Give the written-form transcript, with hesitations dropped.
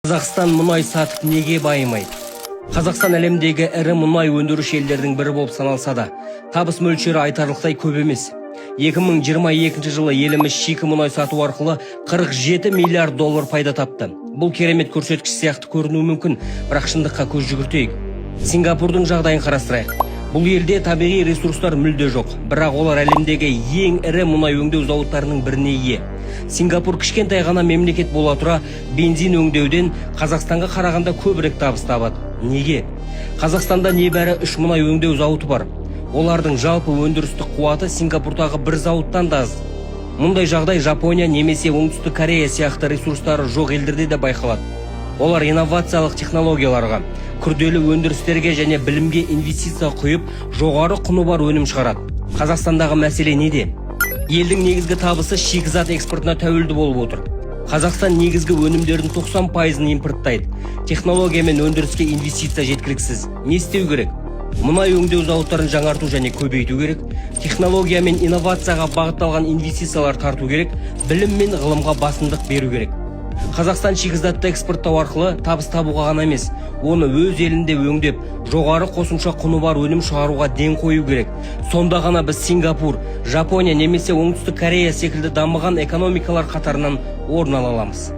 Қазақстан мұнай сатып неге байымайды? Қазақстан әлемдегі ірі мұнай өндіруші елдердің бірі болып саналса да, табыс мөлшері айтарлықтай көп емес. 2022 жылы еліміз шикі мұнай сату арқылы 47 миллиард доллар пайда тапты. Бұл керемет көрсеткіш сияқты көрінуі мүмкін, бірақ шындыққа көз жүгіртейік. Сингапурдың жағдайын қарастырайық. Бұл елде табиғи ресурстар мүлде жоқ, бірақ олар әлемдегі ең ірі мұнай өңдеу зауыттарының біріне ие. Сингапур кішкентай ғана мемлекет бола тұра, бензин өңдеуден Қазақстанға қарағанда көбірек табыс табады. Неге? Қазақстанда небәрі 3 мұнай өңдеу зауыты бар. Олардың жалпы өндірістік қуаты Сингапурдағы бір зауыттан да аз. Мұндай жағдай Жапония немесе Оңтүстік Корея сияқты ресурстары жоқ елдерде де байқалады. Олар инновациялық технологияларға, күрделі өндірістерге және білімге инвестиция құйып, жоғары құны бар өнім шығарады. Қазақстандағы мәселе неде? Елдің негізгі табысы шикізат экспортына тәуелді болып отыр. Қазақстан негізгі өнімдердің 90%-ын импорттайды. Технология мен өндіріске инвестиция жеткіліксіз. Не істеу керек? Мұнай өңдеу зауыттарын жаңарту және көбейту керек. Технология мен инновацияға бағытталған инвестициялар тарту керек. Білім мен ғылымға басымдық беру керек. Қазақстан шикізатты экспорттау арқылы табыс табуға ғана емес, оны өз елінде өңдеп, жоғары қосымша құны бар өнім шығаруға ден қою керек. Сонда ғана біз Сингапур, Жапония немесе Оңтүстік Корея секілді дамыған экономикалар қатарынан орын ала аламыз.